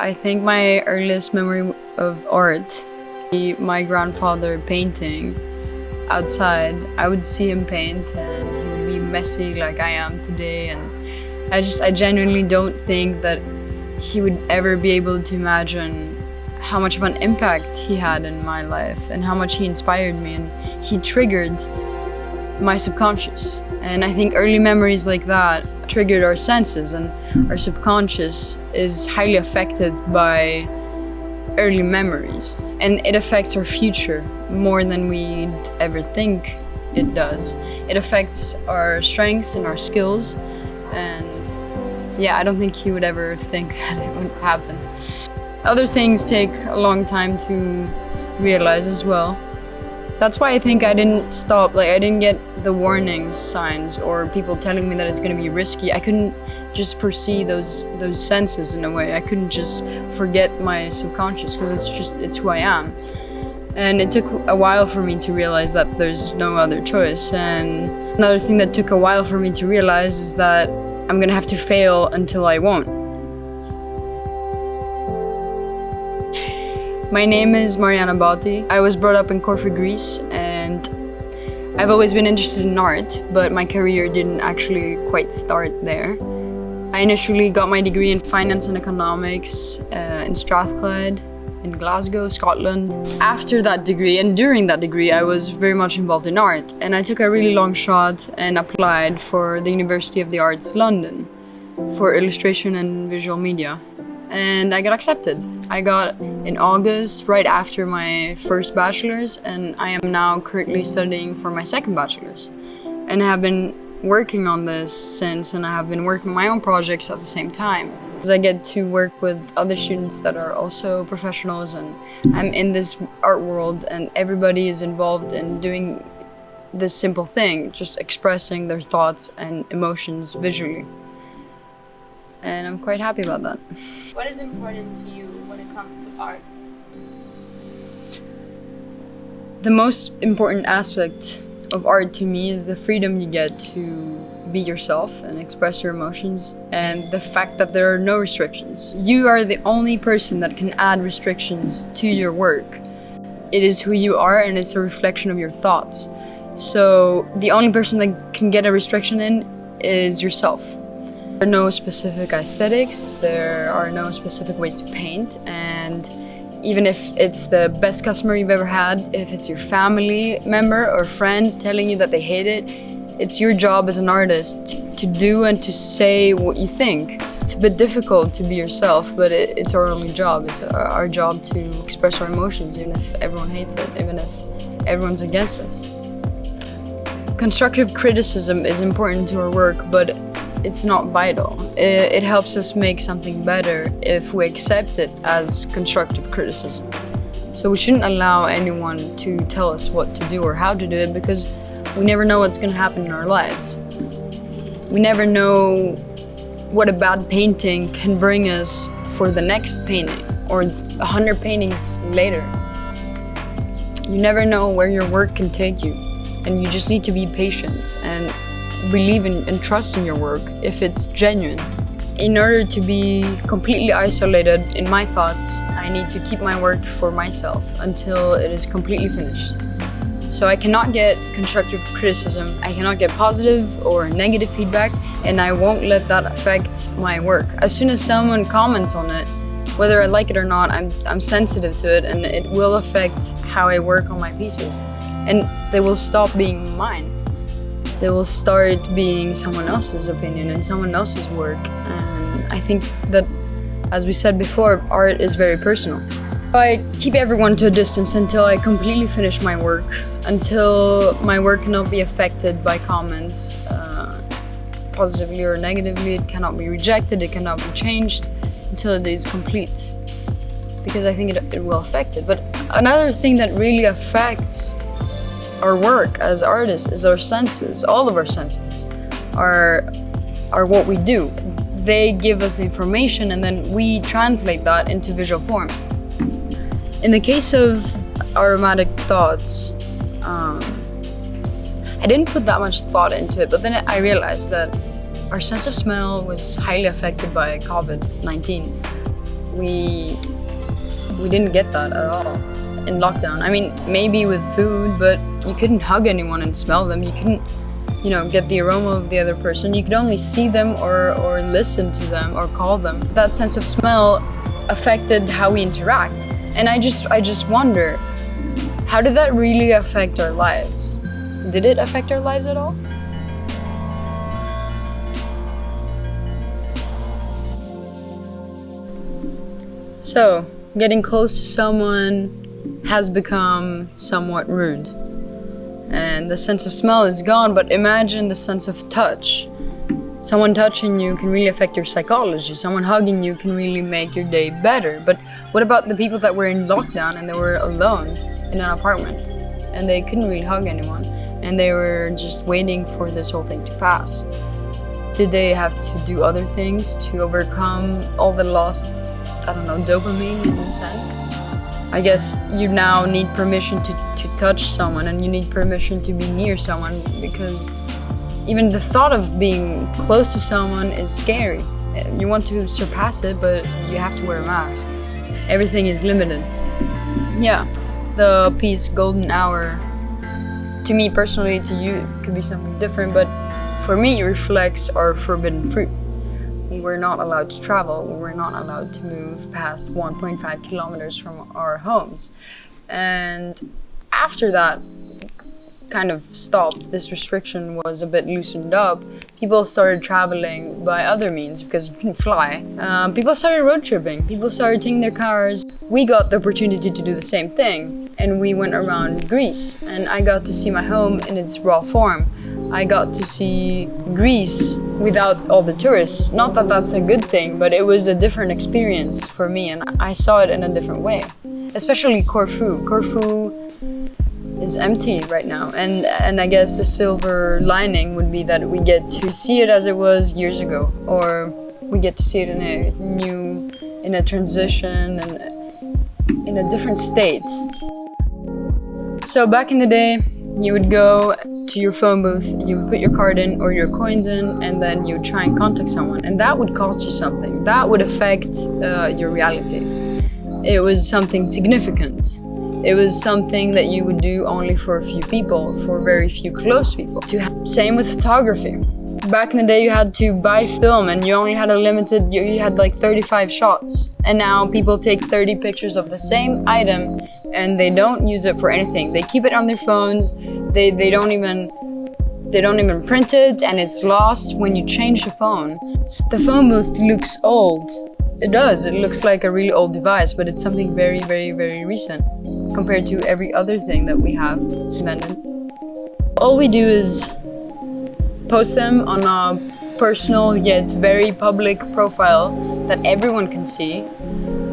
I think my earliest memory of art, my grandfather painting outside. I would see him paint and he would be messy like I am today, and I genuinely don't think that he would ever be able to imagine how much of an impact he had in my life and how much he inspired me, and he triggered my subconscious. And I think early memories like that triggered our senses, and our subconscious is highly affected by early memories, and it affects our future more than we'd ever think it does. It affects our strengths and our skills, and yeah, I don't think he would ever think that it would happen. Other things take a long time to realize as well. That's why I think I didn't stop, I didn't get the warning signs or people telling me that it's going to be risky. I couldn't just foresee those senses in a way. I couldn't just forget my subconscious because it's who I am. And it took a while for me to realize that there's no other choice. And another thing that took a while for me to realize is that I'm going to have to fail until I won't. My name is Mariana Balti. I was brought up in Corfu, Greece, and I've always been interested in art, but my career didn't actually quite start there. I initially got my degree in finance and economics in Strathclyde in Glasgow, Scotland. After that degree and during that degree, I was very much involved in art, and I took a really long shot and applied for the University of the Arts London for illustration and visual media. And I got accepted. I got in August, right after my first bachelor's, and I am now currently studying for my second bachelor's. And I have been working on this since, and I have been working on my own projects at the same time. Because I get to work with other students that are also professionals, and I'm in this art world, and everybody is involved in doing this simple thing, just expressing their thoughts and emotions visually. And I'm quite happy about that. What is important to you when it comes to art? The most important aspect of art to me is the freedom you get to be yourself and express your emotions, and the fact that there are no restrictions. You are the only person that can add restrictions to your work. It is who you are, and it's a reflection of your thoughts. So the only person that can get a restriction in is yourself. There are no specific aesthetics, there are no specific ways to paint, and even if it's the best customer you've ever had, if it's your family member or friends telling you that they hate it, it's your job as an artist to do and to say what you think. It's a bit difficult to be yourself, but it's our only job. It's our job to express our emotions, even if everyone hates it, even if everyone's against us. Constructive criticism is important to our work, but it's not vital. It helps us make something better if we accept it as constructive criticism. So we shouldn't allow anyone to tell us what to do or how to do it, because we never know what's going to happen in our lives. We never know what a bad painting can bring us for the next painting or 100 paintings later. You never know where your work can take you, and you just need to be patient and believe in and trust in your work if it's genuine. In order to be completely isolated in my thoughts, I need to keep my work for myself until it is completely finished. So I cannot get constructive criticism, I cannot get positive or negative feedback, and I won't let that affect my work. As soon as someone comments on it, whether I like it or not, I'm sensitive to it, and it will affect how I work on my pieces. And they will stop being mine. They will start being someone else's opinion and someone else's work. And I think that, as we said before, art is very personal. I keep everyone to a distance until I completely finish my work, until my work cannot be affected by comments, positively or negatively. It cannot be rejected, it cannot be changed until it is complete, because I think it will affect it. But another thing that really affects our work as artists is our senses. All of our senses are what we do. They give us the information, and then we translate that into visual form. In the case of aromatic thoughts, I didn't put that much thought into it, but then I realized that our sense of smell was highly affected by COVID-19. we didn't get that at all in lockdown. I mean, maybe with food, but you couldn't hug anyone and smell them. You couldn't, get the aroma of the other person. You could only see them or listen to them or call them. That sense of smell affected how we interact. And I just wonder, how did that really affect our lives? Did it affect our lives at all? So, getting close to someone has become somewhat rude. And the sense of smell is gone, but imagine the sense of touch. Someone touching you can really affect your psychology. Someone hugging you can really make your day better. But what about the people that were in lockdown and they were alone in an apartment? And they couldn't really hug anyone. And they were just waiting for this whole thing to pass. Did they have to do other things to overcome all the lost, dopamine in a sense? I guess you now need permission to touch someone, and you need permission to be near someone, because even the thought of being close to someone is scary. You want to surpass it, but you have to wear a mask. Everything is limited. Yeah, the piece Golden Hour, to me personally, to you, it could be something different, but for me it reflects our forbidden fruit. We were not allowed to travel, we were not allowed to move past 1.5 kilometers from our homes. And after that kind of stopped, this restriction was a bit loosened up, people started traveling by other means because you couldn't fly. People started road tripping, people started taking their cars. We got the opportunity to do the same thing, and we went around Greece, and I got to see my home in its raw form. I got to see Greece without all the tourists. Not that that's a good thing, but it was a different experience for me, and I saw it in a different way. Especially Corfu. Corfu is empty right now, and I guess the silver lining would be that we get to see it as it was years ago, or we get to see it in a transition and in a different state. So back in the day, you would go to your phone booth, you would put your card in or your coins in, and then you would try and contact someone, and that would cost you something. That would affect your reality. It was something significant. It was something that you would do only for a few people, for very few close people. Same with photography. Back in the day, you had to buy film, and you only had you had like 35 shots. And now people take 30 pictures of the same item, and they don't use it for anything. They keep it on their phones. They don't even print it, and it's lost when you change the phone. The phone booth looks old. It does. It looks like a really old device, but it's something very, very, very recent compared to every other thing that we have invented. All we do is post them on a personal yet very public profile that everyone can see.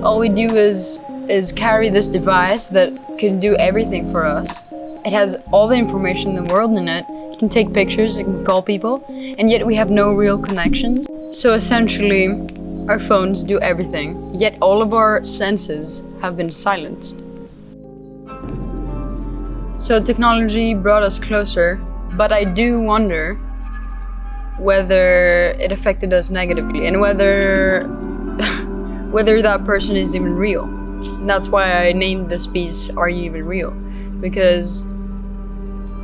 All we do is carry this device that can do everything for us. It has all the information in the world in it. It can take pictures, it can call people, and yet we have no real connections. So essentially, our phones do everything, yet all of our senses have been silenced. So technology brought us closer, but I do wonder whether it affected us negatively, and whether that person is even real. And that's why I named this piece, Are You Even Real? Because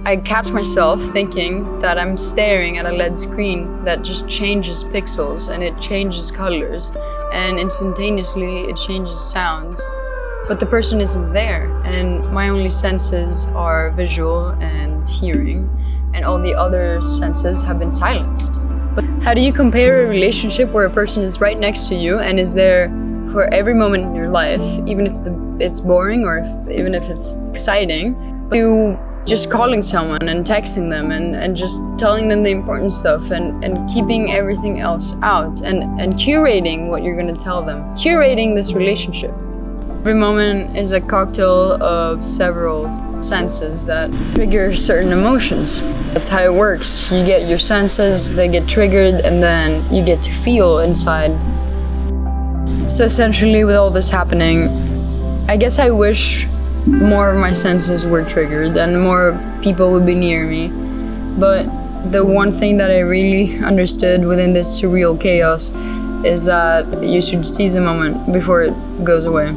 I catch myself thinking that I'm staring at a LED screen that just changes pixels, and it changes colors, and instantaneously it changes sounds. But the person isn't there, and my only senses are visual and hearing, and all the other senses have been silenced. But how do you compare a relationship where a person is right next to you and is there for every moment in your life, even if it's boring or even if it's exciting, you just calling someone and texting them and just telling them the important stuff and keeping everything else out and curating what you're going to tell them, curating this relationship. Every moment is a cocktail of several senses that trigger certain emotions. That's how it works. You get your senses, they get triggered, and then you get to feel inside. So essentially, with all this happening, I guess I wish more of my senses were triggered and more people would be near me. But the one thing that I really understood within this surreal chaos is that you should seize the moment before it goes away.